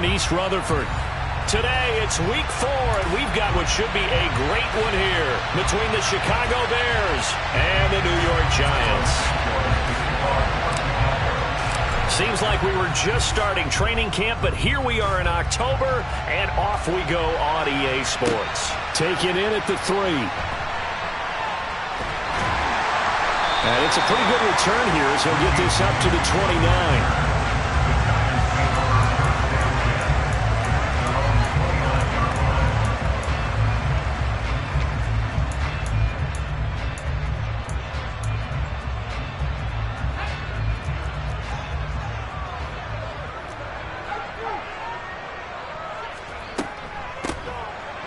East Rutherford. Today it's week 4, and we've got what should be a great one here between the Chicago Bears and the New York Giants. Seems like we were just starting training camp, but here we are in October, and off we go on EA Sports. Taken in at the 3. And it's a pretty good return here as he'll get this up to the 29.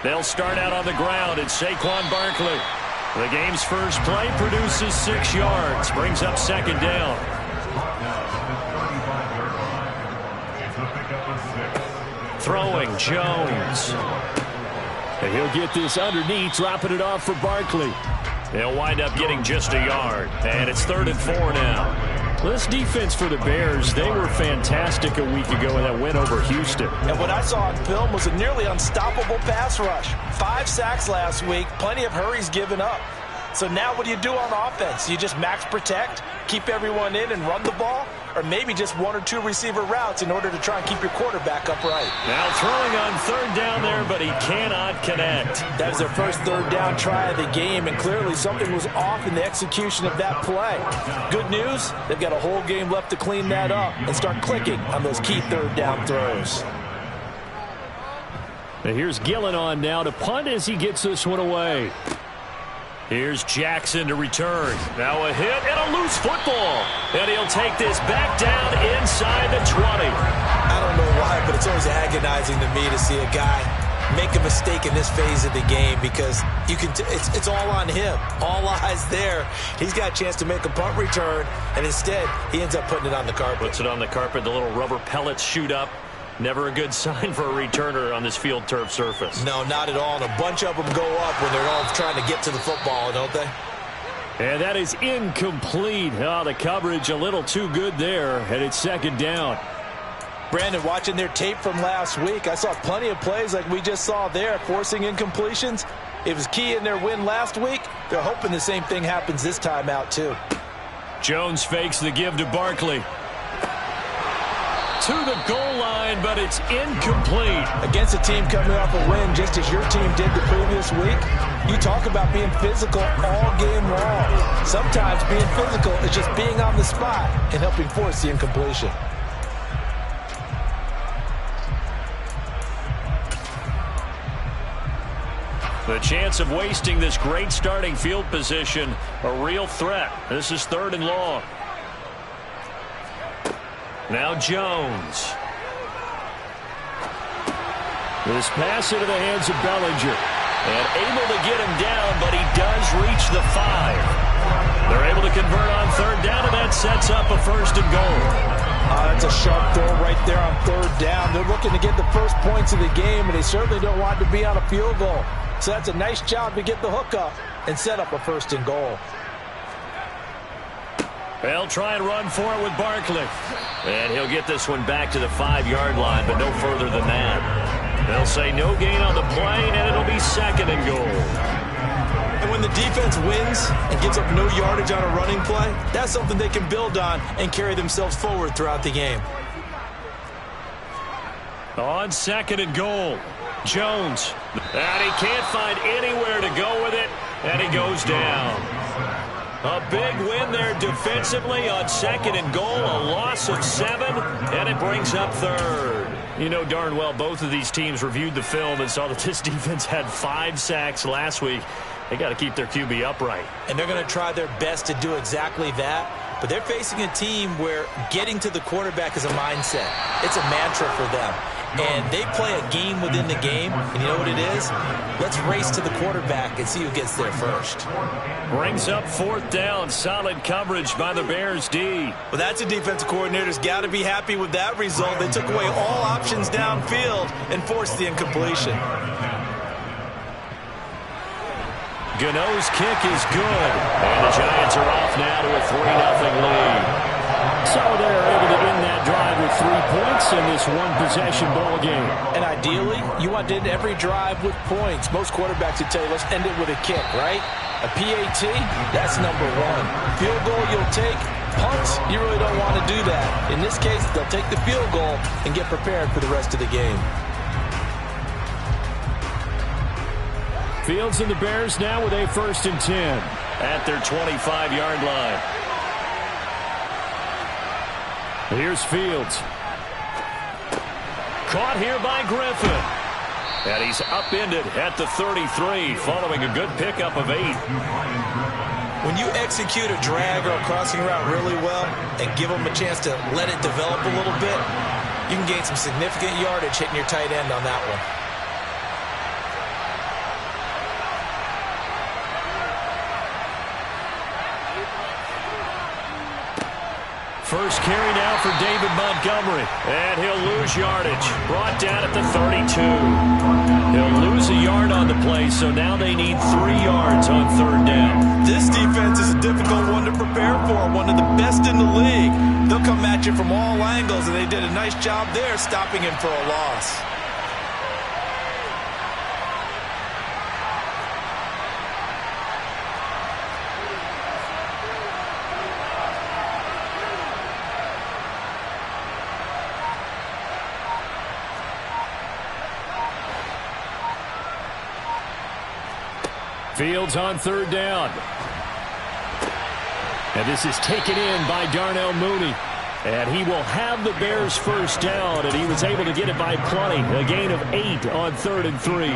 They'll start out on the ground. It's Saquon Barkley. The game's first play produces 6 yards. Brings up second down. Throwing, Jones. And he'll get this underneath, dropping it off for Barkley. They'll wind up getting just a yard. And it's 3rd and 4 now. This defense for the Bears, they were fantastic a week ago in that win over Houston. And what I saw on film was a nearly unstoppable pass rush. 5 sacks last week, plenty of hurries given up. So now what do you do on offense? You just max protect, keep everyone in and run the ball? Or maybe just 1 or 2 receiver routes in order to try and keep your quarterback upright. Now throwing on 3rd down there, but he cannot connect. That was their first 3rd down try of the game, and clearly something was off in the execution of that play. Good news, they've got a whole game left to clean that up and start clicking on those key 3rd down throws. Now here's Gillen on now to punt as he gets this one away. Here's Jackson to return. Now a hit and a loose football. And he'll take this back down inside the 20. I don't know why, but it's always agonizing to me to see a guy make a mistake in this phase of the game because you can. It's all on him. All eyes there. He's got a chance to make a punt return, and instead he ends up putting it on the carpet. Puts it on the carpet. The little rubber pellets shoot up. Never a good sign for a returner on this field turf surface. No, not at all. And a bunch of them go up when they're all trying to get to the football, don't they? And that is incomplete. Oh, the coverage a little too good there, and it's 2nd down. Brandon, watching their tape from last week, I saw plenty of plays like we just saw there, forcing incompletions. It was key in their win last week. They're hoping the same thing happens this time out, too. Jones fakes the give to Barkley. To the goal line, but it's incomplete. Against a team coming off a win, just as your team did the previous week, you talk about being physical all game long. Sometimes being physical is just being on the spot and helping force the incompletion. The chance of wasting this great starting field position, a real threat. This is 3rd and long. Now Jones. This pass into the hands of Bellinger. And able to get him down, but he does reach the 5. They're able to convert on 3rd down, and that sets up a 1st and goal. That's a sharp throw right there on 3rd down. They're looking to get the first points of the game, and they certainly don't want to be on a field goal. So that's a nice job to get the hook up and set up a 1st and goal. They'll try and run for it with Barkley. And he'll get this one back to the 5-yard line, but no further than that. They'll say no gain on the play, and it'll be 2nd and goal. And when the defense wins and gives up no yardage on a running play, that's something they can build on and carry themselves forward throughout the game. On 2nd and goal, Jones. And he can't find anywhere to go with it, and he goes down. A big win there defensively on 2nd and goal, a loss of 7, and it brings up 3rd. You know darn well both of these teams reviewed the film and saw that this defense had 5 sacks last week. They got to keep their QB upright. And they're going to try their best to do exactly that. But they're facing a team where getting to the quarterback is a mindset. It's a mantra for them. And they play a game within the game. And you know what it is? Let's race to the quarterback and see who gets there first. Brings up 4th down. Solid coverage by the Bears D. Well, that's a defensive coordinator's got to be happy with that result. They took away all options downfield and forced the incompletion. Gano's kick is good. And the Giants are off now to a 3-0 lead. So they're able to end that drive with 3 points in this one-possession ball game. And ideally, you want to end every drive with points. Most quarterbacks would tell you, let's end it with a kick, right? A PAT, that's number one. Field goal you'll take. Punts, you really don't want to do that. In this case, they'll take the field goal and get prepared for the rest of the game. Fields and the Bears now with a 1st and 10. At their 25-yard line. Here's Fields. Caught here by Griffin. And he's upended at the 33 following a good pickup of 8. When you execute a drag or a crossing route really well and give them a chance to let it develop a little bit, you can gain some significant yardage hitting your tight end on that one. First carry now for David Montgomery. And he'll lose yardage. Brought down at the 32. He'll lose a yard on the play, so now they need 3 yards on 3rd down. This defense is a difficult one to prepare for, one of the best in the league. They'll come at you from all angles, and they did a nice job there stopping him for a loss. Fields on 3rd down. And this is taken in by Darnell Mooney. And he will have the Bears' 1st down, and he was able to get it by plenty. A gain of 8 on 3rd and 3.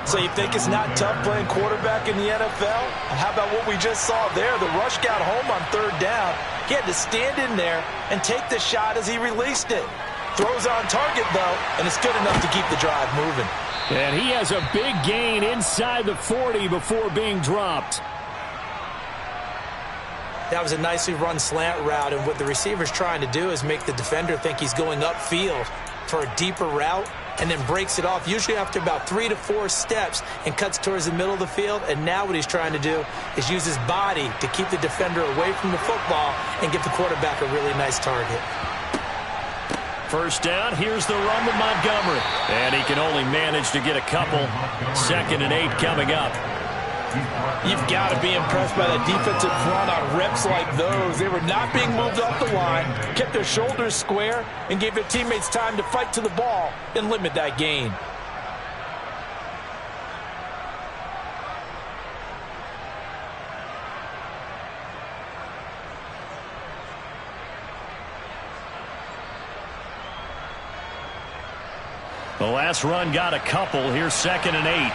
So you think it's not tough playing quarterback in the NFL? How about what we just saw there? The rush got home on 3rd down. He had to stand in there and take the shot as he released it. Throws on target, though, and it's good enough to keep the drive moving. And he has a big gain inside the 40 before being dropped. That was a nicely run slant route, and what the receiver's trying to do is make the defender think he's going upfield for a deeper route and then breaks it off, usually after about 3 to 4 steps, and cuts towards the middle of the field. And now what he's trying to do is use his body to keep the defender away from the football and give the quarterback a really nice target. First down, here's the run with Montgomery. And he can only manage to get a couple. 2nd and 8 coming up. You've got to be impressed by that defensive front on reps like those. They were not being moved off the line, kept their shoulders square, and gave their teammates time to fight to the ball and limit that gain. The last run got a couple. Here's 2nd and 8.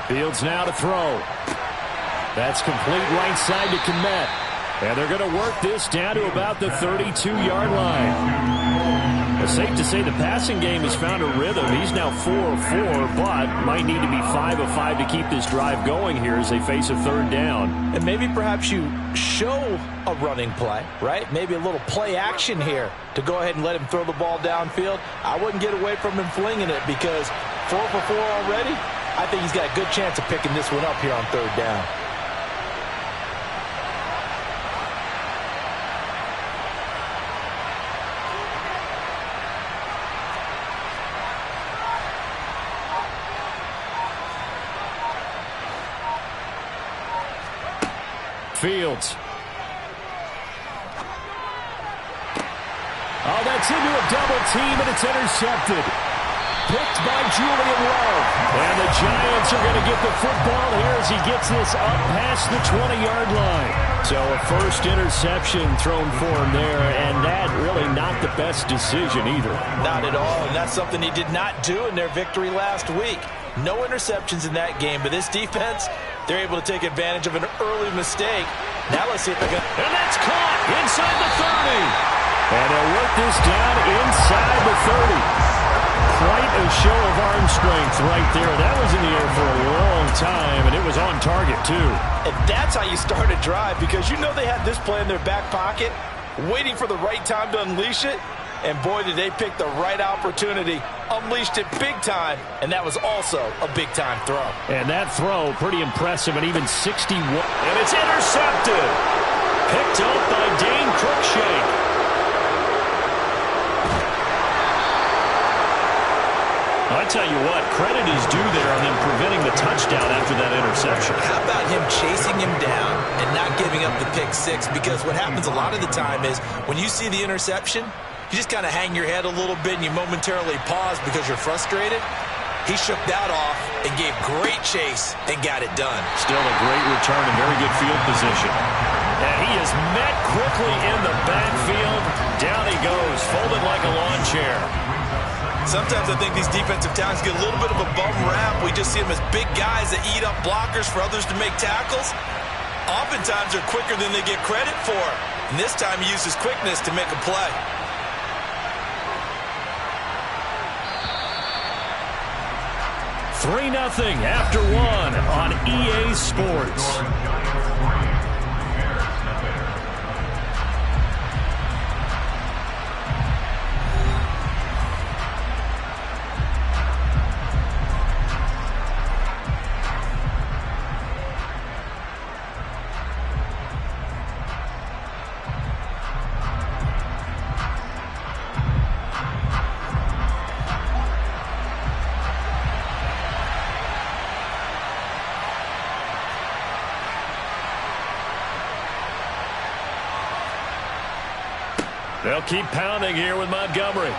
Fields now to throw. That's complete right side to Kmet. And they're going to work this down to about the 32-yard line. It's safe to say the passing game has found a rhythm. He's now 4 of 4, but might need to be 5 of 5 to keep this drive going here as they face a 3rd down. And maybe perhaps you show a running play, right? Maybe a little play action here to go ahead and let him throw the ball downfield. I wouldn't get away from him flinging it because 4 for 4 already. I think he's got a good chance of picking this one up here on 3rd down. Fields. Oh, that's into a double team, and it's intercepted. Picked by Julian Love. And the Giants are going to get the football here as he gets this up past the 20-yard line. So a first interception thrown for him there, and that really not the best decision either. Not at all, and that's something he did not do in their victory last week. No interceptions in that game, but this defense, they're able to take advantage of an early mistake. Now let's see if they can. And that's caught inside the 30. And they'll work this down inside the 30. Quite a show of arm strength right there. That was in the air for a long time, and it was on target, too. And that's how you start a drive, because you know they had this play in their back pocket, waiting for the right time to unleash it. And boy, did they pick the right opportunity, unleashed it big time, and that was also a big-time throw. And that throw, pretty impressive, and even 61. And it's intercepted. Picked up by Dane Cruikshank. I tell you what, credit is due there on them preventing the touchdown after that interception. How about him chasing him down and not giving up the pick six? Because what happens a lot of the time is when you see the interception, you just kind of hang your head a little bit and you momentarily pause because you're frustrated. He shook that off and gave great chase and got it done. Still a great return and very good field position. And he is met quickly in the backfield. Down he goes, folded like a lawn chair. Sometimes I think these defensive tackles get a little bit of a bum rap. We just see them as big guys that eat up blockers for others to make tackles. Oftentimes they're quicker than they get credit for. And this time he used his quickness to make a play. $3-0 after one on EA Sports. They'll keep pounding here with Montgomery.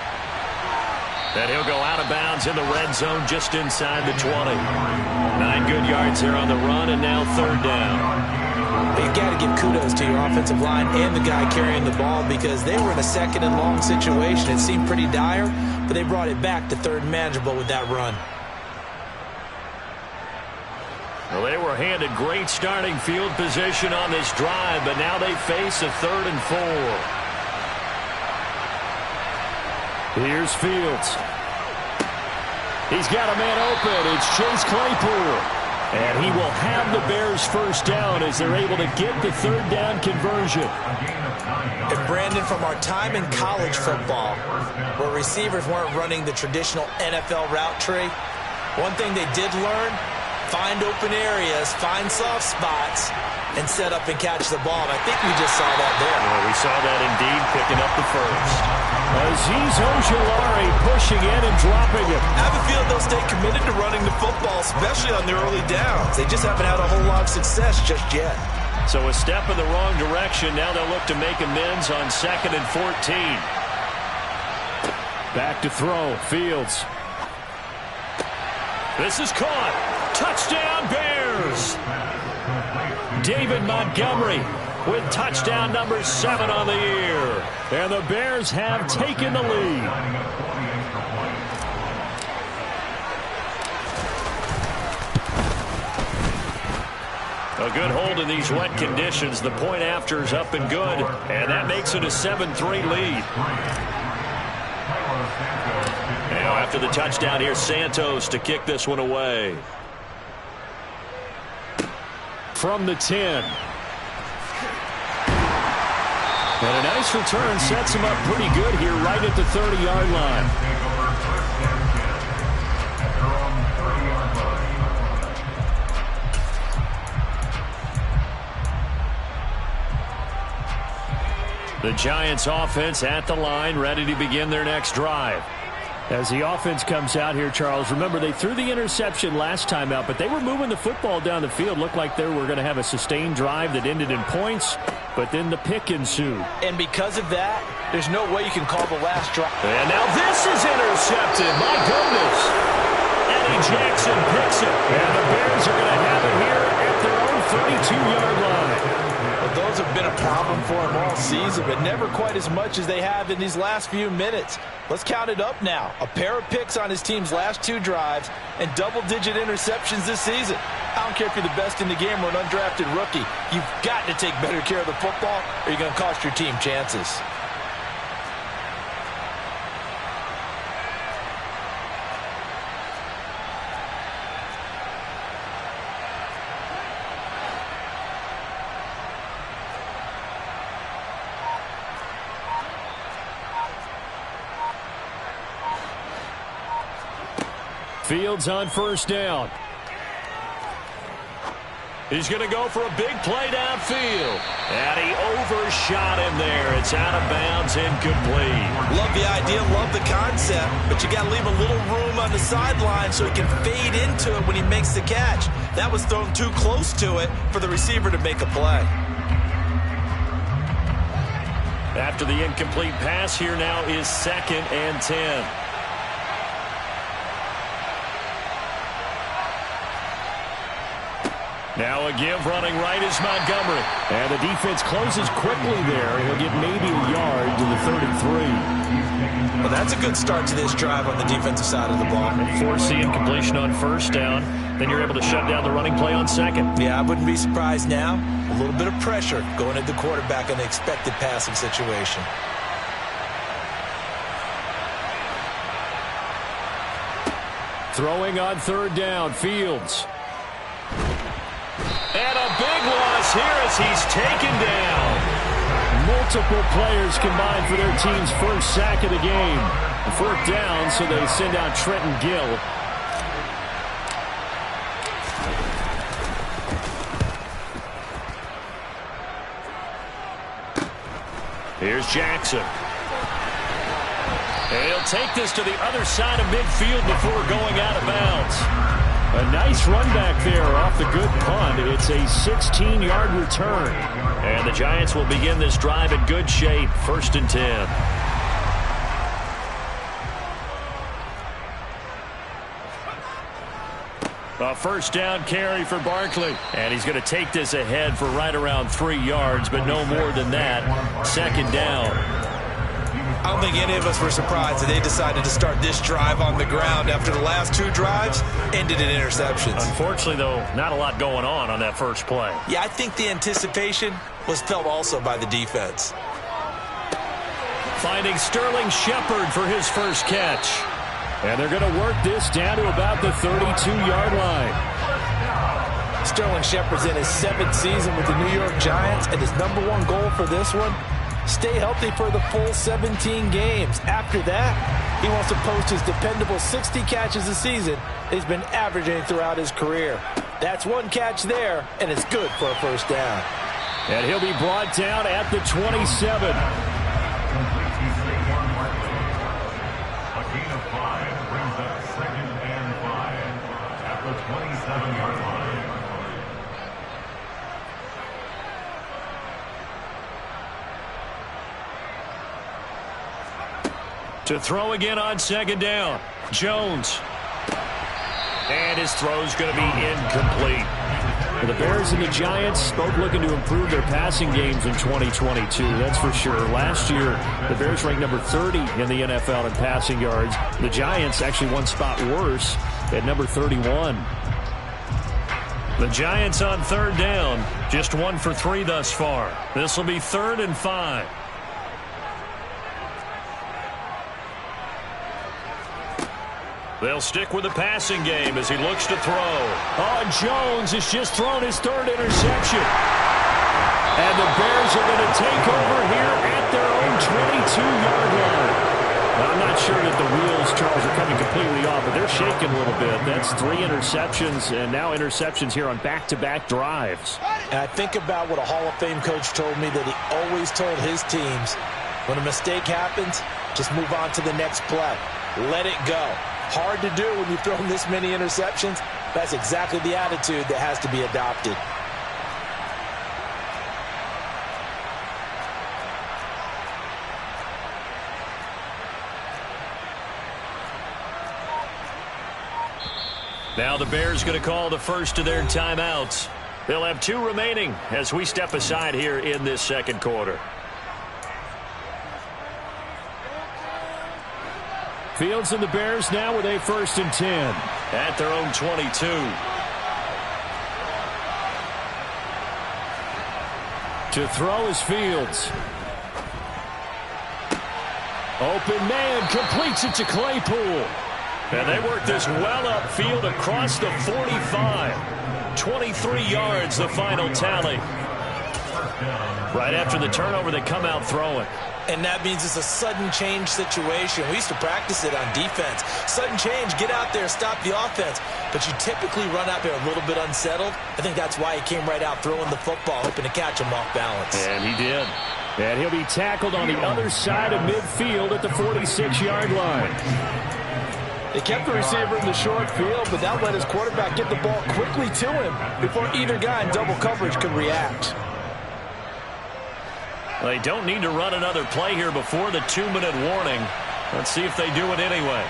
And he'll go out of bounds in the red zone just inside the 20. 9 good yards there on the run, and now third down. You've got to give kudos to your offensive line and the guy carrying the ball because they were in a second and long situation. It seemed pretty dire, but they brought it back to third and manageable with that run. Well, they were handed great starting field position on this drive, but now they face a 3rd and 4. Here's Fields. He's got a man open. It's Chase Claypool. And he will have the Bears first down as they're able to get the third down conversion. And Brandon, from our time in college football, where receivers weren't running the traditional NFL route tree, one thing they did learn, find open areas, find soft spots, and set up and catch the ball. And I think we just saw that there. Well, we saw that indeed, picking up the first. Azeez Ojulari pushing in and dropping it. I have a feeling they'll stay committed to running the football, especially on their early downs. They just haven't had a whole lot of success just yet. So a step in the wrong direction. Now they'll look to make amends on 2nd and 14. Back to throw. Fields. This is caught. Touchdown, Bears. David Montgomery with touchdown number 7 on the year. And the Bears have taken the lead. A good hold in these wet conditions. The point after is up and good. And that makes it a 7-3 lead. Now after the touchdown, here's Santos to kick this one away. From the 10. And a nice return sets him up pretty good here right at the 30-yard line. The Giants offense at the line, ready to begin their next drive. As the offense comes out here, Charles, remember they threw the interception last time out, but they were moving the football down the field. Looked like they were going to have a sustained drive that ended in points, but then the pick ensued. And because of that, there's no way you can call the last drive. And now this is intercepted. My goodness. Eddie Jackson picks it. And the Bears are going to have it here at their own 32-yard line. Well, those have been a problem for him all season, but never quite as much as they have in these last few minutes. Let's count it up now. A pair of picks on his team's last 2 drives and double-digit interceptions this season. I don't care if you're the best in the game or an undrafted rookie. You've got to take better care of the football or you're going to cost your team chances. Fields on first down. He's going to go for a big play downfield. And he overshot him there. It's out of bounds, incomplete. Love the idea, love the concept, but you got to leave a little room on the sideline so he can fade into it when he makes the catch. That was thrown too close to it for the receiver to make a play. After the incomplete pass, here now is 2nd and 10. Now a give running right is Montgomery. And the defense closes quickly there. He'll get maybe a yard to the 33. Well, that's a good start to this drive on the defensive side of the ball. Force the incompletion on first down. Then you're able to shut down the running play on second. Yeah, I wouldn't be surprised now. A little bit of pressure going at the quarterback in the expected passing situation. Throwing on third down, Fields. And a big loss here as he's taken down. Multiple players combined for their team's first sack of the game. 4th down, so they send out Trenton Gill. Here's Jackson. And he'll take this to the other side of midfield before going out of bounds. A nice run back there off the good punt. It's a 16-yard return. And the Giants will begin this drive in good shape. 1st and 10. A first down carry for Barkley. And he's going to take this ahead for right around 3 yards, but no more than that. 2nd down. I don't think any of us were surprised that they decided to start this drive on the ground after the last 2 drives ended in interceptions. Unfortunately, though, not a lot going on that first play. Yeah, I think the anticipation was felt also by the defense. Finding Sterling Shepard for his first catch. And they're going to work this down to about the 32-yard line. Sterling Shepard's in his 7th season with the New York Giants, and his #1 goal for this one, stay healthy for the full 17 games. After that, he wants to post his dependable 60 catches a season he's been averaging throughout his career. That's 1 catch there, and it's good for a first down. And he'll be brought down at the 27. A gain of 5 brings up 2nd and 5 at the 27-yard line. To throw again on 2nd down. Jones. And his throw's going to be incomplete. The Bears and the Giants both looking to improve their passing games in 2022, that's for sure. Last year, the Bears ranked number 30 in the NFL in passing yards. The Giants actually 1 spot worse at number 31. The Giants on 3rd down, just 1 for 3 thus far. This will be 3rd and 5. They'll stick with the passing game as he looks to throw. Oh, Jones has just thrown his 3rd interception. And the Bears are going to take over here at their own 22-yard line. I'm not sure that the wheels, Charles, are coming completely off, but they're shaking a little bit. That's 3 interceptions, and now interceptions here on back-to-back drives. And I think about what a Hall of Fame coach told me that he always told his teams, when a mistake happens, just move on to the next play. Let it go. Hard to do when you've thrown this many interceptions. That's exactly the attitude that has to be adopted. Now the Bears going to call the first of their timeouts. They'll have 2 remaining as we step aside here in this 2nd quarter. Fields and the Bears now with a 1st and 10. At their own 22. To throw is Fields. Open man, completes it to Claypool. And they work this well upfield across the 45. 23 yards, the final tally. Right after the turnover, they come out throwing. And that means it's a sudden change situation. We used to practice it on defense. Sudden change, get out there, stop the offense. But you typically run out there a little bit unsettled. I think that's why he came right out throwing the football, hoping to catch him off balance. And he did. And he'll be tackled on the other side of midfield at the 46-yard line. They kept the receiver in the short field, but that let his quarterback get the ball quickly to him before either guy in double coverage could react. They don't need to run another play here before the 2-minute warning. Let's see if they do it anyway.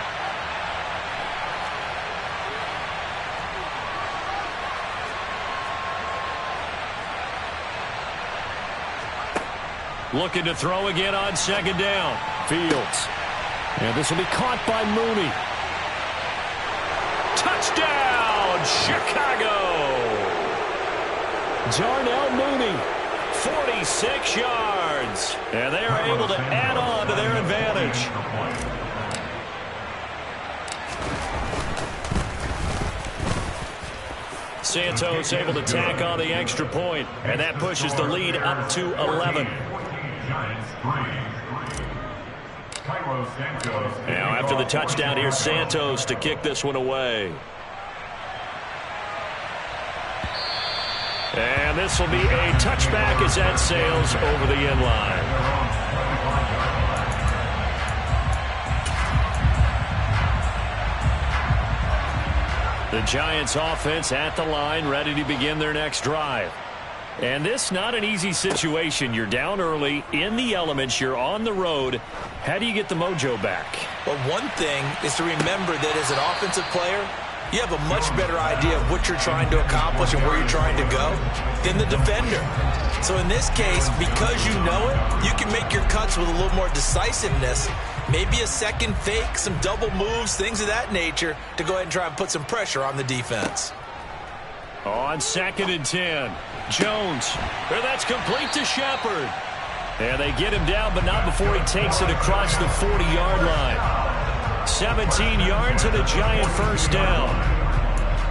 Looking to throw again on second down. Fields. And this will be caught by Mooney. Touchdown, Chicago! Darnell Mooney. 46 yards. And they are able to add on to their advantage. Santos able to tack on the extra point, and that pushes the lead up to 11. Now after the touchdown, here's Santos to kick this one away. And this will be a touchback as that sails over the end line. The Giants offense at the line, ready to begin their next drive. And this not an easy situation. You're down early, in the elements, you're on the road. How do you get the mojo back? Well, one thing is to remember that as an offensive player, you have a much better idea of what you're trying to accomplish and where you're trying to go than the defender. So in this case, because you know it, you can make your cuts with a little more decisiveness. Maybe a second fake, some double moves, things of that nature to go ahead and try and put some pressure on the defense. On 2nd and 10, Jones. Well, that's complete to Shepard. And they get him down, but not before he takes it across the 40-yard line. 17 yards and a Giant first down.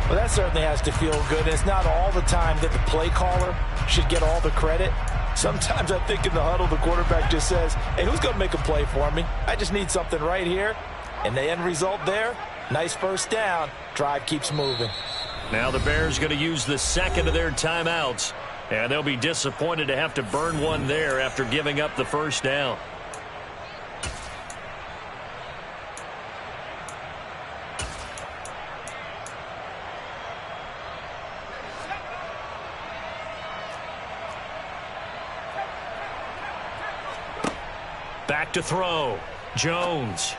Well, that certainly has to feel good. It's not all the time that the play caller should get all the credit. Sometimes I think in the huddle, the quarterback just says, hey, who's going to make a play for me? I just need something right here. And the end result there, nice first down. Drive keeps moving. Now the Bears going to use the second of their timeouts. And they'll be disappointed to have to burn one there after giving up the first down. Back to throw. Jones.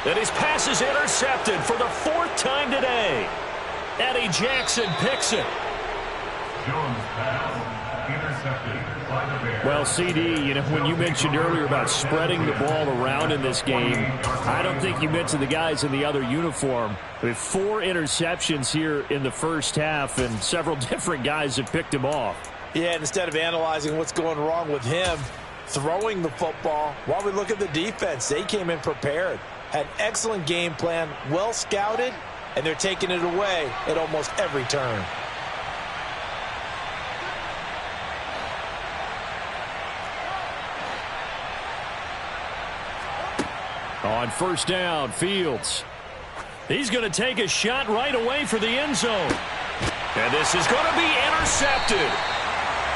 And his pass is intercepted for the 4th time today. Eddie Jackson picks it. Jones' pass intercepted by the Bears. Well, CD, you know, when you mentioned earlier about spreading the ball around in this game, I don't think you mentioned the guys in the other uniform. With 4 interceptions here in the first half, and several different guys have picked him off. Yeah, instead of analyzing what's going wrong with him, throwing the football, while we look at the defense, they came in prepared. Had an excellent game plan, well scouted, and they're taking it away at almost every turn. On first down, Fields. He's going to take a shot right away for the end zone. And this is going to be intercepted.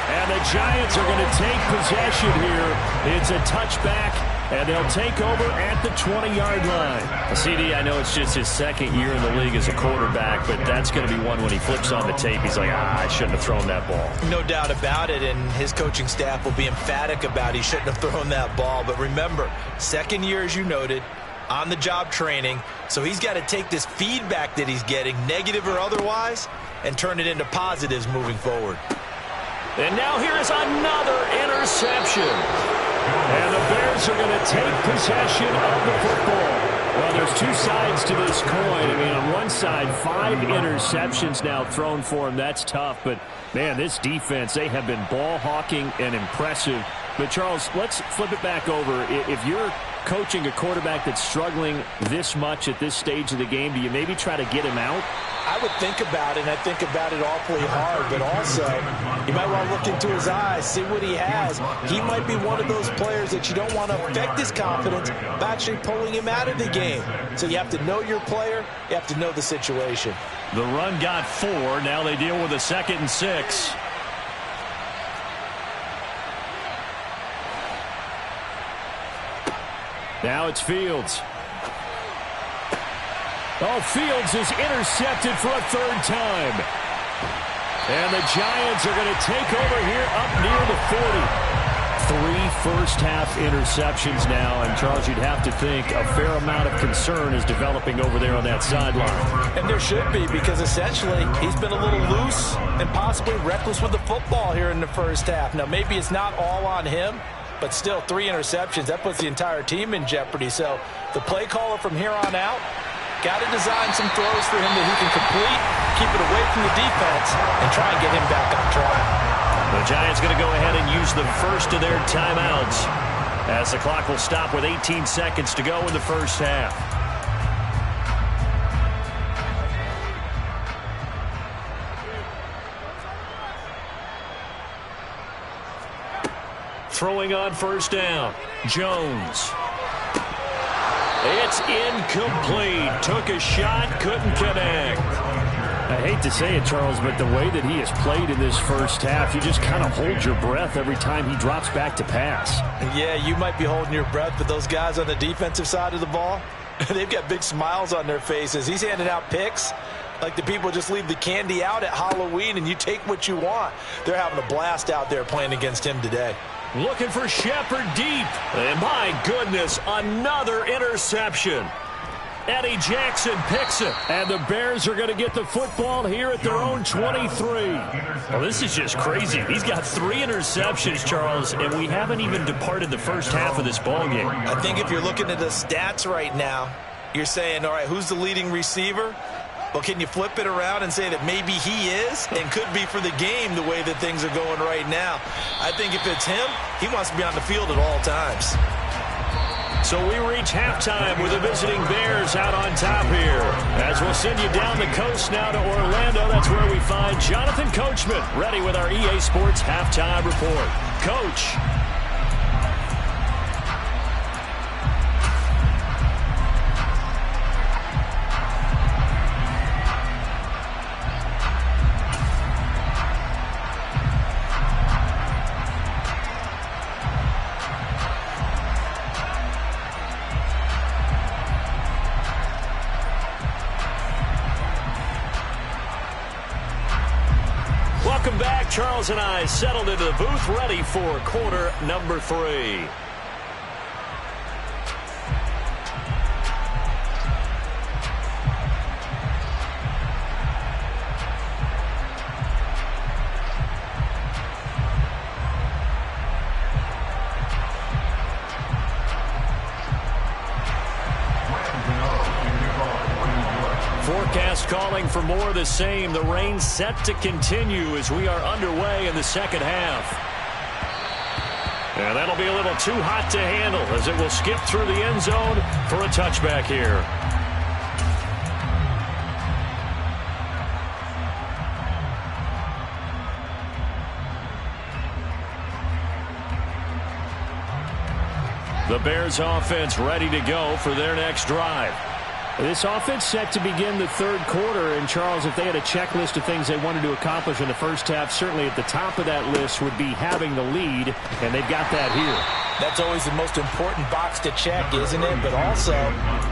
And the Giants are going to take possession here. It's a touchback, and they'll take over at the 20-yard line. CD, I know it's just his 2nd year in the league as a quarterback, but that's going to be one when he flips on the tape. He's like, I shouldn't have thrown that ball. No doubt about it, and his coaching staff will be emphatic about he shouldn't have thrown that ball. But remember, 2nd year, as you noted, on-the-job training, so he's got to take this feedback that he's getting, negative or otherwise, and turn it into positives moving forward. And now here is another interception. And the Bears are going to take possession of the football. Well, there's 2 sides to this coin. I mean, on one side, 5 interceptions now thrown for him. That's tough. But, man, this defense, they have been ball hawking and impressive. But, Charles, let's flip it back over. If you're coaching a quarterback that's struggling this much at this stage of the game, do you maybe try to get him out? I would think about it, and I think about it awfully hard, but also you might want to look into his eyes, see what he has. He might be one of those players that you don't want to affect his confidence by actually pulling him out of the game. So you have to know your player. You have to know the situation. The run got 4. Now they deal with a 2nd and 6. Now it's Fields. Oh, Fields is intercepted for a 3rd time. And the Giants are going to take over here up near the 40. 3 first-half interceptions now. And, Charles, you'd have to think a fair amount of concern is developing over there on that sideline. And there should be, because essentially he's been a little loose and possibly reckless with the football here in the first half. Now, maybe it's not all on him, but still 3 interceptions. That puts the entire team in jeopardy. So the play caller from here on out got to design some throws for him that he can complete, keep it away from the defense, and try and get him back on track. The Giants going to go ahead and use the first of their timeouts as the clock will stop with 18 seconds to go in the first half. Throwing on first down, Jones. It's incomplete. Took a shot, couldn't connect. I hate to say it, Charles, but the way that he has played in this first half, you just kind of hold your breath every time he drops back to pass. Yeah, you might be holding your breath, but those guys on the defensive side of the ball, they've got big smiles on their faces. He's handing out picks like the people just leave the candy out at Halloween and you take what you want. They're having a blast out there playing against him today. Looking for Shepard deep. And my goodness, another interception. Eddie Jackson picks it. And the Bears are going to get the football here at their own 23. Well, this is just crazy. He's got 3 interceptions, Charles, and we haven't even departed the first half of this ballgame. I think if you're looking at the stats right now, you're saying, all right, who's the leading receiver? Well, can you flip it around and say that maybe he is and could be for the game the way that things are going right now? I think if it's him, he wants to be on the field at all times. So we reach halftime with the visiting Bears out on top here. As we'll send you down the coast now to Orlando, that's where we find Jonathan Coachman ready with our EA Sports Halftime Report. Coach. Welcome back. Charles and I settled into the booth, ready for quarter number 3. Forecast calling for more of the same. The rain set to continue as we are underway in the second half. And that'll be a little too hot to handle as it will skip through the end zone for a touchback here. The Bears offense ready to go for their next drive. This offense set to begin the third quarter, and Charles, if they had a checklist of things they wanted to accomplish in the first half, certainly at the top of that list would be having the lead, and they've got that here. That's always the most important box to check, isn't it? But also,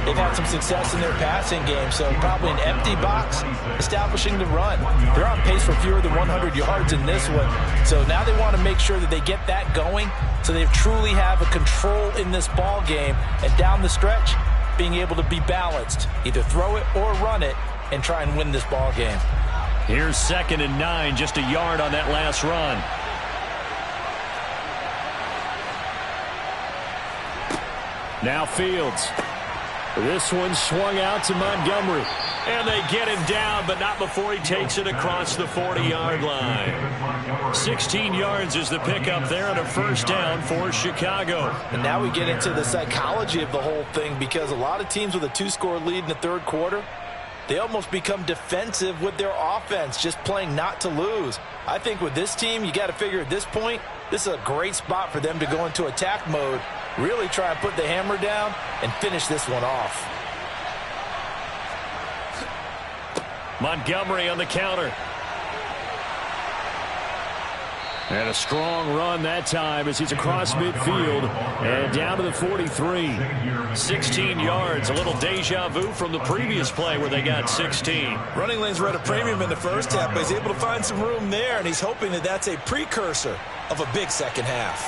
they've had some success in their passing game, so probably an empty box, establishing the run. They're on pace for fewer than 100 yards in this one, so now they want to make sure that they get that going so they truly have a control in this ball game, and down the stretch, being able to be balanced, either throw it or run it, and try and win this ball game. Here's 2nd and 9, just a yard on that last run. Now Fields. This one swung out to Montgomery. And they get him down, but not before he takes it across the 40-yard line. 16 yards is the pickup there and a first down for Chicago. And now we get into the psychology of the whole thing, because a lot of teams with a 2-score lead in the third quarter, they almost become defensive with their offense, just playing not to lose. I think with this team, you got to figure at this point, this is a great spot for them to go into attack mode, really try and put the hammer down and finish this one off. Montgomery on the counter. And a strong run that time as he's across midfield and down to the 43. 16 yards, a little deja vu from the previous play where they got 16. Running lanes were at a premium in the first half, but he's able to find some room there, and he's hoping that that's a precursor of a big second half.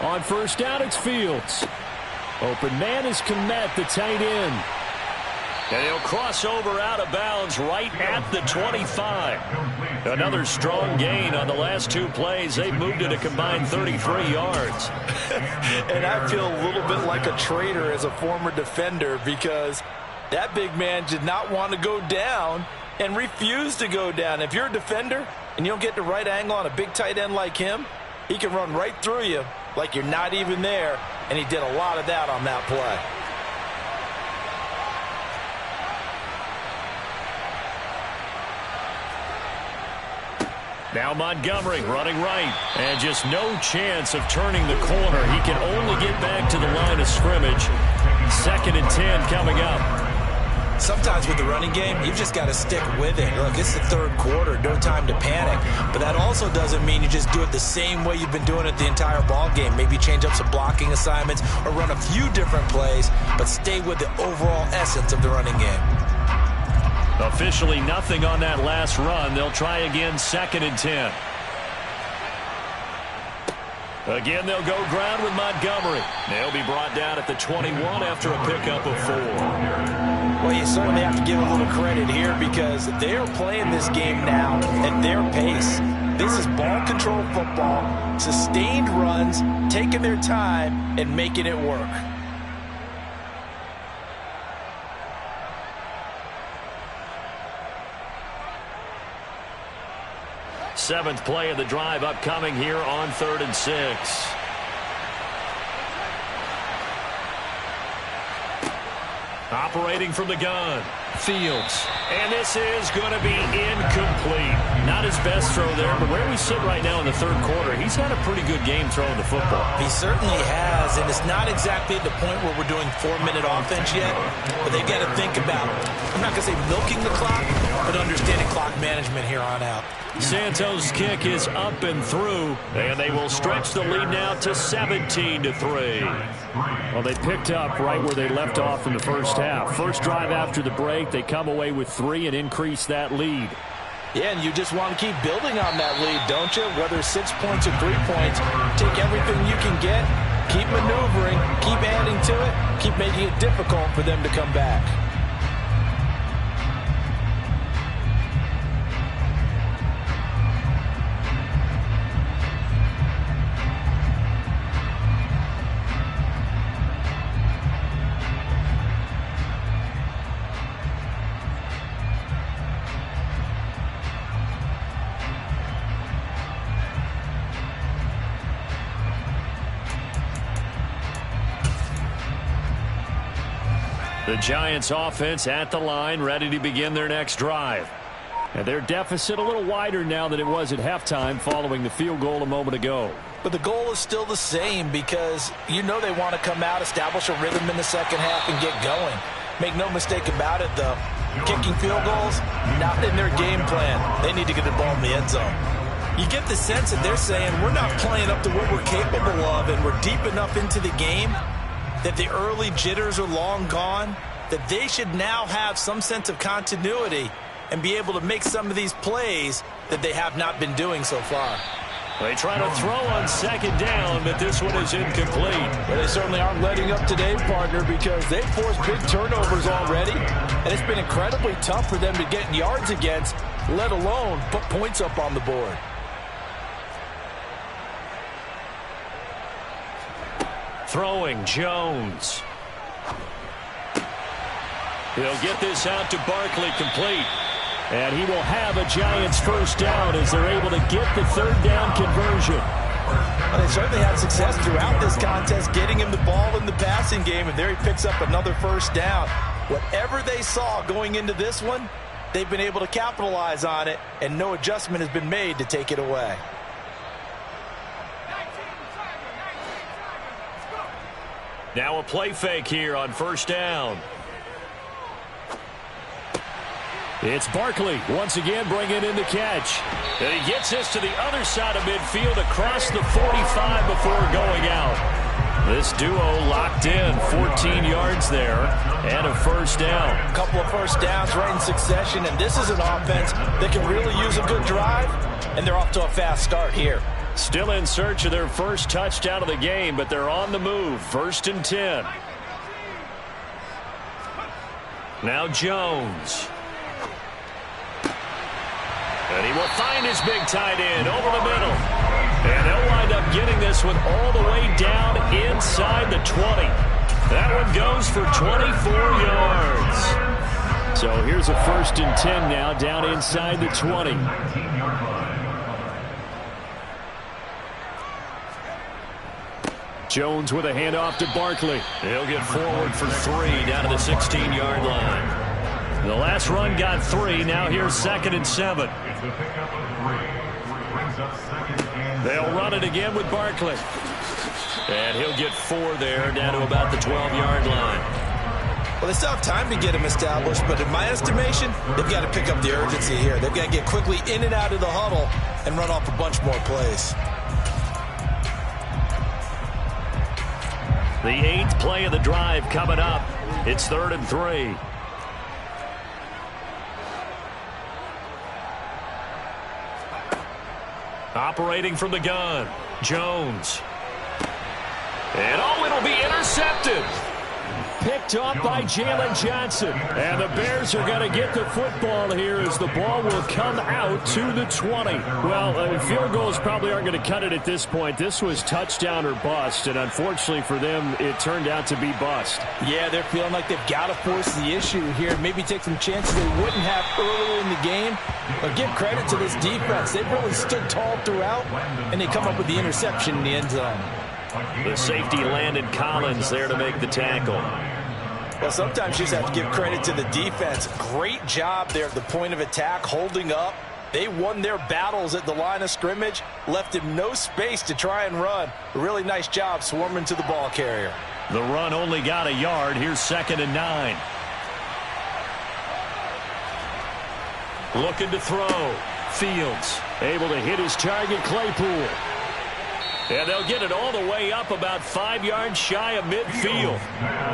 On first down, it's Fields. Open man is Kmet, the tight end. And he'll cross over out of bounds right at the 25. Another strong gain on the last two plays. They've moved it a combined 33 yards. And I feel a little bit like a traitor as a former defender because that big man did not want to go down and refused to go down. If you're a defender and you don't get the right angle on a big tight end like him, he can run right through you like you're not even there, and he did a lot of that on that play. Now Montgomery running right, and just no chance of turning the corner. He can only get back to the line of scrimmage. 2nd and 10 coming up. Sometimes with the running game, you've just got to stick with it. Look, it's the third quarter, no time to panic. But that also doesn't mean you just do it the same way you've been doing it the entire ball game. Maybe change up some blocking assignments or run a few different plays, but stay with the overall essence of the running game. Officially nothing on that last run. They'll try again 2nd and 10. Again, they'll go ground with Montgomery. They'll be brought down at the 21 after a pickup of 4. Well, you certainly have to give a little credit here because they're playing this game now at their pace. This is ball control football, sustained runs, taking their time and making it work. 7th play of the drive upcoming here on 3rd and 6. Operating from the gun. Fields. And this is going to be incomplete. Not his best throw there, but where we sit right now in the third quarter, he's had a pretty good game throwing the football. He certainly has, and it's not exactly at the point where we're doing 4-minute offense yet, but they've got to think about, I'm not going to say milking the clock, but understanding clock management here on out. Santos' kick is up and through, and they will stretch the lead now to 17-3. Well, they picked up right where they left off in the first half. First drive after the break, they come away with 3 and increase that lead. Yeah, and you just want to keep building on that lead, don't you? Whether 6 points or 3 points, take everything you can get, keep maneuvering, keep adding to it, keep making it difficult for them to come back. The Giants offense at the line, ready to begin their next drive. And their deficit a little wider now than it was at halftime following the field goal a moment ago. But the goal is still the same because you know they want to come out, establish a rhythm in the second half, and get going. Make no mistake about it, though. Kicking field goals, not in their game plan. They need to get the ball in the end zone. You get the sense that they're saying we're not playing up to what we're capable of, and we're deep enough into the game that the early jitters are long gone, that they should now have some sense of continuity and be able to make some of these plays that they have not been doing so far. They try to throw on 2nd down, but this one is incomplete. Well, they certainly aren't letting up today, partner, because they've forced big turnovers already, and it's been incredibly tough for them to get yards against, let alone put points up on the board. Throwing, Jones. He'll get this out to Barkley, complete. And he will have a Giants first down as they're able to get the 3rd down conversion. Well, they certainly had success throughout this contest, getting him the ball in the passing game, and there he picks up another first down. Whatever they saw going into this one, they've been able to capitalize on it, and no adjustment has been made to take it away. Now a play fake here on first down. It's Barkley once again bringing in the catch. And he gets this to the other side of midfield across the 45 before going out. This duo locked in, 14 yards there and a first down. A couple of first downs right in succession, and this is an offense that can really use a good drive, and they're off to a fast start here. Still in search of their first touchdown of the game, but they're on the move. 1st and 10. Now Jones. And he will find his big tight end over the middle. And they'll wind up getting this one all the way down inside the 20. That one goes for 24 yards. So here's a 1st and 10 now down inside the 20. Jones with a handoff to Barkley. He'll get forward for 3 down to the 16-yard line. The last run got 3. Now here's 2nd and 7. It's a pickup of 3. Brings up 2nd and 7. They'll run it again with Barkley. And he'll get 4 there down to about the 12-yard line. Well, they still have time to get him established, but in my estimation, they've got to pick up the urgency here. They've got to get quickly in and out of the huddle and run off a bunch more plays. The 8th play of the drive coming up. It's 3rd and 3. Operating from the gun, Jones. And it'll be intercepted. Picked off by Jalen Johnson. And the Bears are going to get the football here as the ball will come out to the 20. Well, field goals probably aren't going to cut it at this point. This was touchdown or bust, and unfortunately for them, it turned out to be bust. Yeah, they're feeling like they've got to force the issue here. Maybe take some chances they wouldn't have earlier in the game. But give credit to this defense. They've really stood tall throughout, and they come up with the interception in the end zone. The safety Landon Collins there to make the tackle. Well, sometimes you just have to give credit to the defense. Great job there at the point of attack, holding up. They won their battles at the line of scrimmage, left him no space to try and run. A really nice job swarming to the ball carrier. The run only got a yard. Here's 2nd and 9. Looking to throw. Fields able to hit his target, Claypool. And they'll get it all the way up about 5 yards shy of midfield.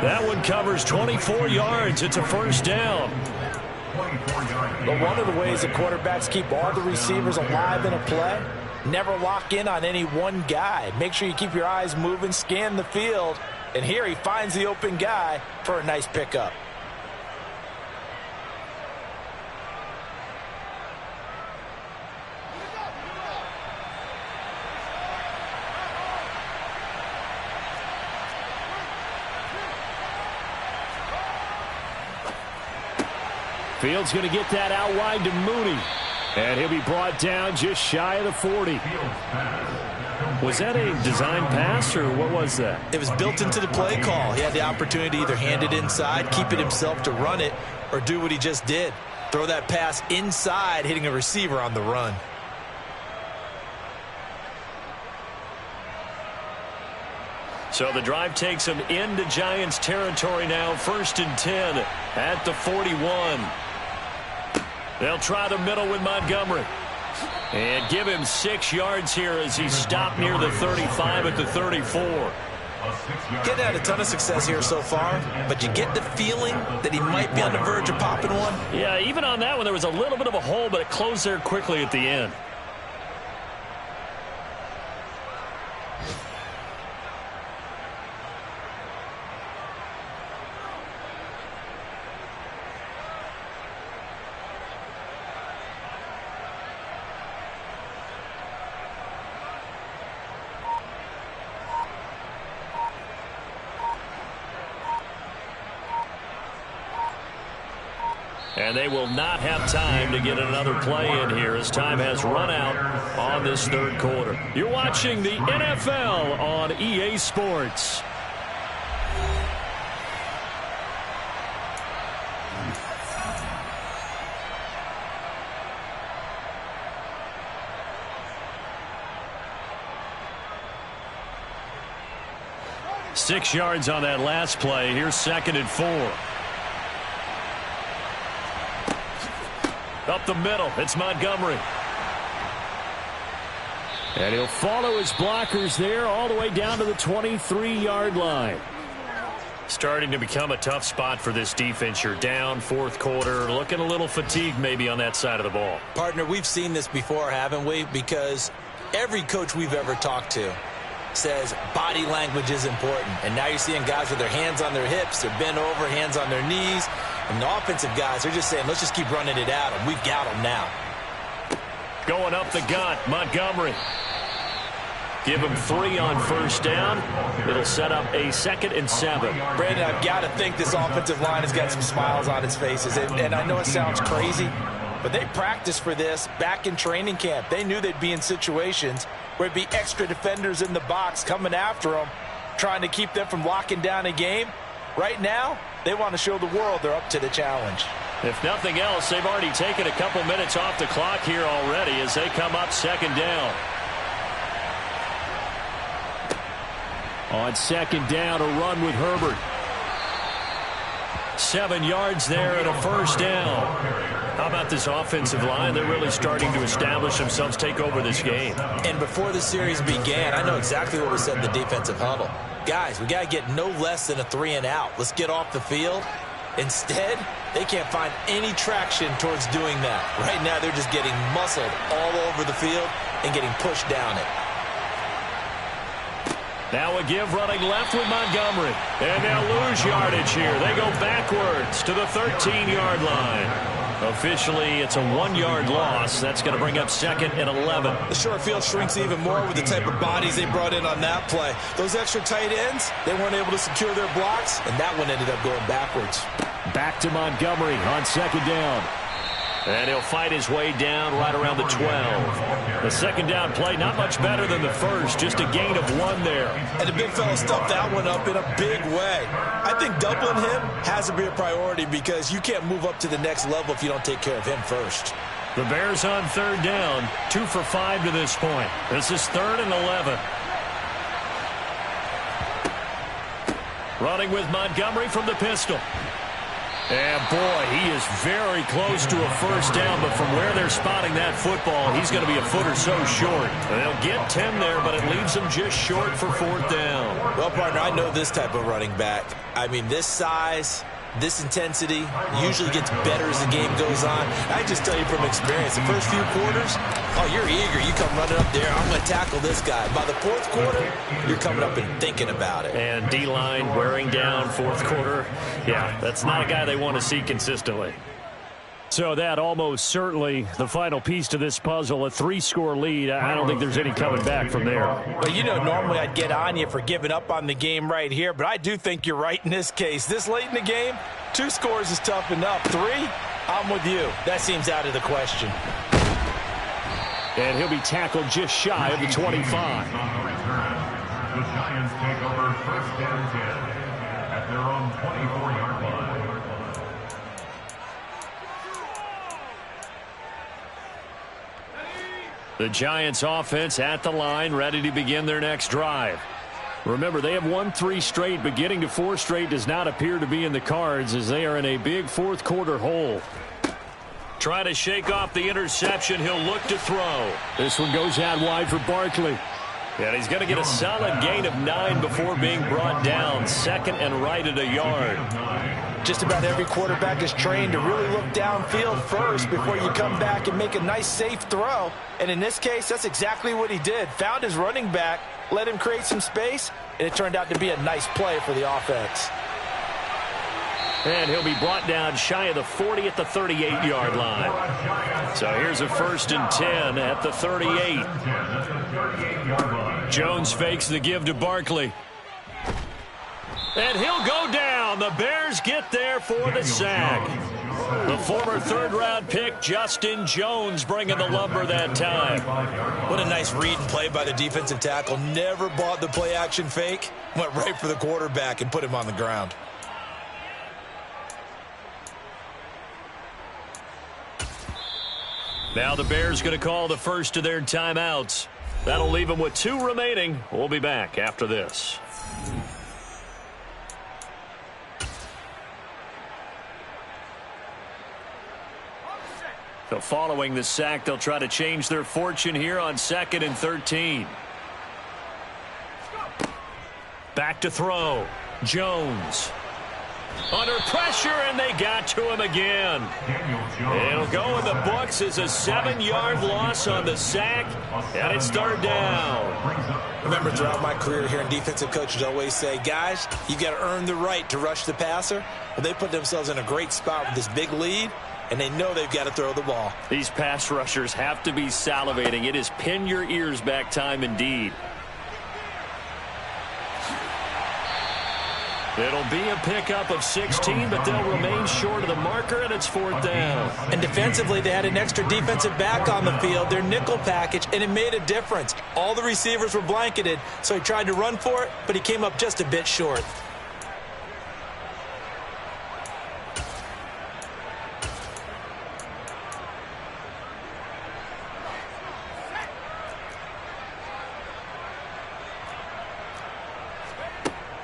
That one covers 24 yards. It's a first down. But one of the ways that quarterbacks keep all the receivers alive in a play, never lock in on any one guy. Make sure you keep your eyes moving, scan the field. And here he finds the open guy for a nice pickup. Fields going to get that out wide to Mooney. And he'll be brought down just shy of the 40. Was that a design pass, or what was that? It was built into the play call. He had the opportunity to either hand it inside, keep it himself to run it, or do what he just did. Throw that pass inside, hitting a receiver on the run. So the drive takes him into Giants territory now. 1st and 10 at the 41. They'll try the middle with Montgomery. And give him 6 yards here as he stopped near the 35 at the 34. Getting had a ton of success here so far, but you get the feeling that he might be on the verge of popping one. Yeah, even on that one, there was a little bit of a hole, but it closed there quickly at the end. And they will not have time to get another play in here as time has run out on this third quarter. You're watching the NFL on EA Sports. Six yards on that last play. Here's 2nd and 4. Up the middle, it's Montgomery. And he'll follow his blockers there all the way down to the 23-yard line. Starting to become a tough spot for this defense. You're down, fourth quarter, looking a little fatigued maybe on that side of the ball. Partner, we've seen this before, haven't we? Because every coach we've ever talked to says body language is important. And now you're seeing guys with their hands on their hips, they're bent over, hands on their knees. And the offensive guys, they're just saying, let's just keep running it out, and we've got them now. Going up the gut, Montgomery. Give him 3 on first down. It'll set up a 2nd and 7. Brandon, I've got to think this offensive line has got some smiles on its faces. And I know it sounds crazy, but they practiced for this back in training camp. They knew they'd be in situations where it'd be extra defenders in the box coming after them, trying to keep them from locking down a game. Right now, they want to show the world they're up to the challenge. If nothing else, they've already taken a couple minutes off the clock here already as they come up 2nd down. On 2nd down, a run with Herbert. 7 yards there and a first down. How about this offensive line? They're really starting to establish themselves, take over this game. And before the series began, I know exactly what was said in the defensive huddle. Guys, we got to get no less than a 3 and out. Let's get off the field. Instead, they can't find any traction towards doing that. Right now, they're just getting muscled all over the field and getting pushed down it. Now a give running left with Montgomery. And they'll lose yardage here. They go backwards to the 13-yard line. Officially, it's a 1-yard loss. That's going to bring up 2nd and 11. The short field shrinks even more with the type of bodies they brought in on that play. Those extra tight ends, they weren't able to secure their blocks, and that one ended up going backwards. Back to Montgomery on 2nd down. And he'll fight his way down right around the 12. The 2nd down play, not much better than the first, just a gain of 1 there. And the big fella stuffed that one up in a big way. I think doubling him has to be a priority because you can't move up to the next level if you don't take care of him first. The Bears on 3rd down, 2 for 5 to this point. This is 3rd and 11. Running with Montgomery from the pistol. And, boy, he is very close to a first down, but from where they're spotting that football, he's going to be a foot or so short. They'll get 10 there, but it leaves them just short for 4th down. Well, partner, I know this type of running back. I mean, this size, this intensity usually gets better as the game goes on. I just tell you from experience, the first few quarters, oh, you're eager. You come running up there, I'm going to tackle this guy. By the 4th quarter, you're coming up and thinking about it. And D-line wearing down 4th quarter. Yeah, that's not a guy they want to see consistently. So that almost certainly the final piece to this puzzle, a 3-score lead. I don't think there's any coming back from there. Well, you know, normally I'd get on you for giving up on the game right here, but I do think you're right in this case. This late in the game, 2 scores is tough enough. 3, I'm with you. That seems out of the question. And he'll be tackled just shy of the 25. The Giants take over 1st and 10 at their own 24-yard line. The Giants offense at the line, ready to begin their next drive. Remember, they have won 3 straight, but getting to 4 straight does not appear to be in the cards as they are in a big 4th quarter hole. Try to shake off the interception. He'll look to throw. This one goes out wide for Barkley. And he's going to get a solid gain of 9 before being brought down. 2nd and right at a yard. Just about every quarterback is trained to really look downfield first before you come back and make a nice, safe throw. And in this case, that's exactly what he did. Found his running back, let him create some space, and it turned out to be a nice play for the offense. And he'll be brought down shy of the 40 at the 38-yard line. So here's a 1st and 10 at the 38. Jones fakes the give to Barkley. And he'll go down. The Bears get there for the sack. The former third-round pick, Justin Jones, bringing the lumber that time. What a nice read and play by the defensive tackle. Never bought the play-action fake. Went right for the quarterback and put him on the ground. Now the Bears going to call the first of their timeouts. That'll leave them with 2 remaining. We'll be back after this. So following the sack, they'll try to change their fortune here on 2nd and 13. Back to throw. Jones. Under pressure, and they got to him again. It'll go in the books as a 7-yard loss on the sack, and it's 3rd down. Remember, throughout my career here in defensive coaches always say, guys, you got to earn the right to rush the passer. Well, they put themselves in a great spot with this big lead, and they know they've got to throw the ball. These pass rushers have to be salivating. It is pin your ears back time indeed. It'll be a pickup of 16, but they'll remain short of the marker, and it's 4th down. And defensively, they had an extra defensive back on the field, their nickel package, and it made a difference. All the receivers were blanketed, so he tried to run for it, but he came up just a bit short.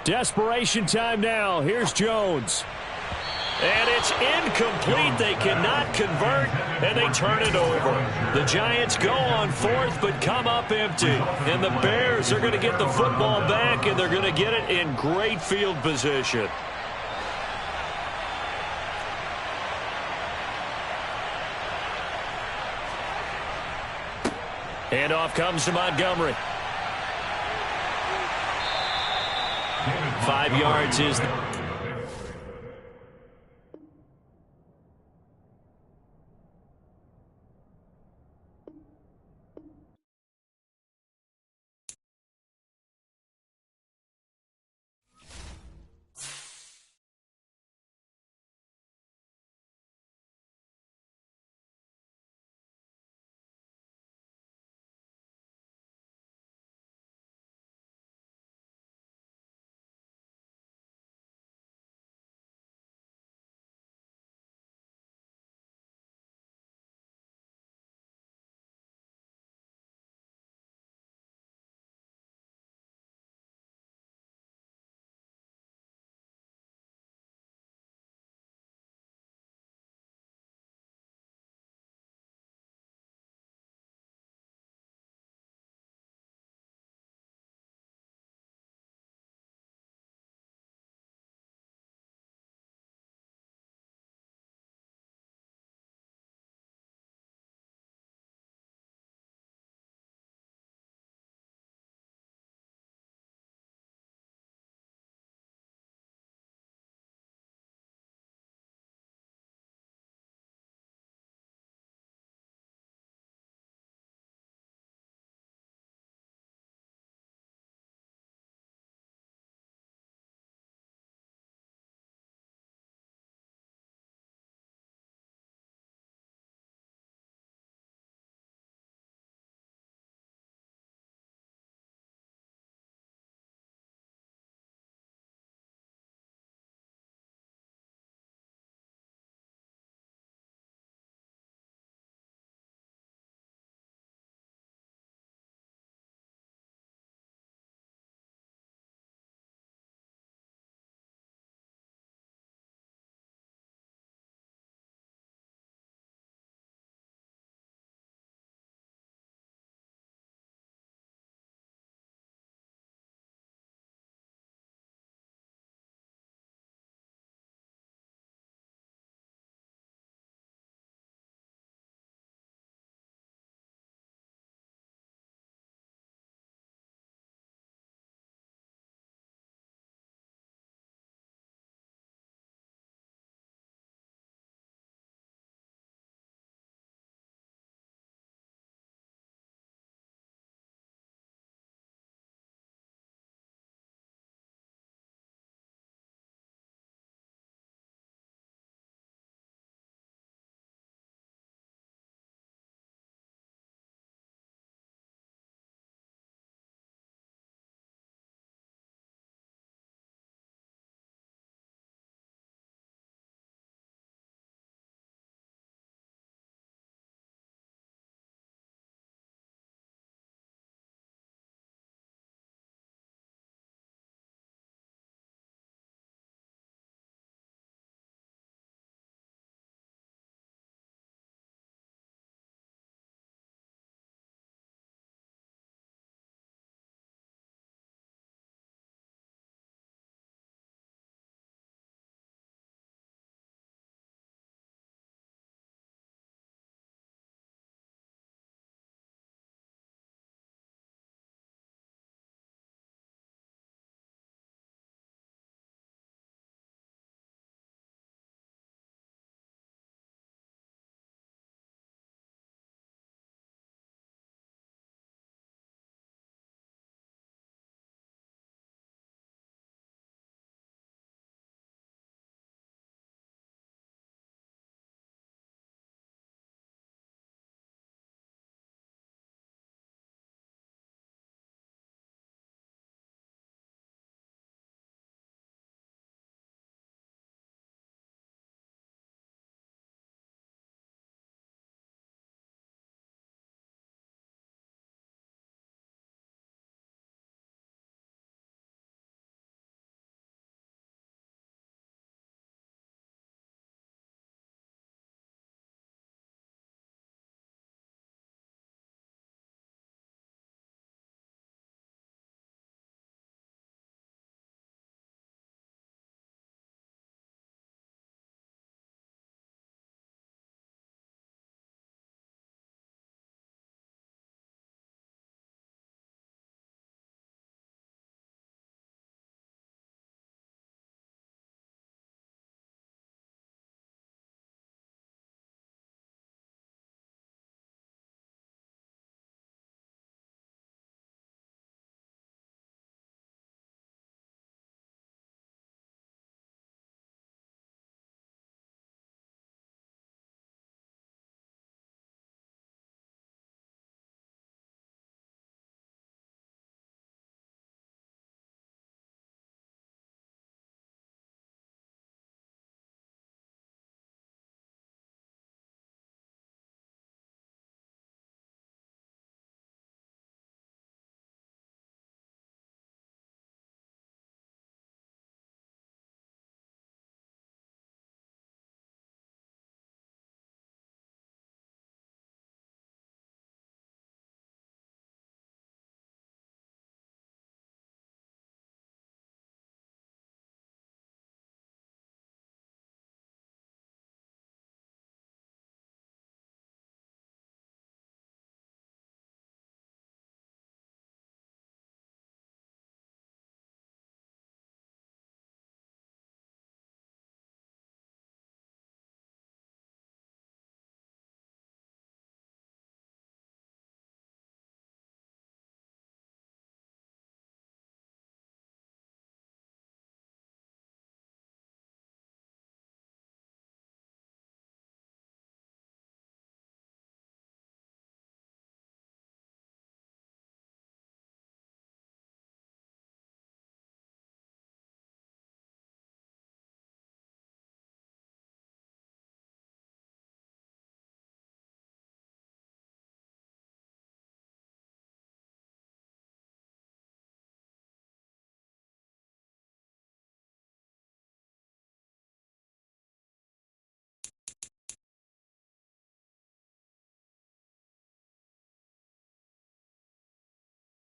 Desperation time now. Here's Jones. And it's incomplete. They cannot convert, and they turn it over. The Giants go on 4th, but come up empty. And the Bears are going to get the football back, and they're going to get it in great field position. Handoff comes to Montgomery. 5 yards is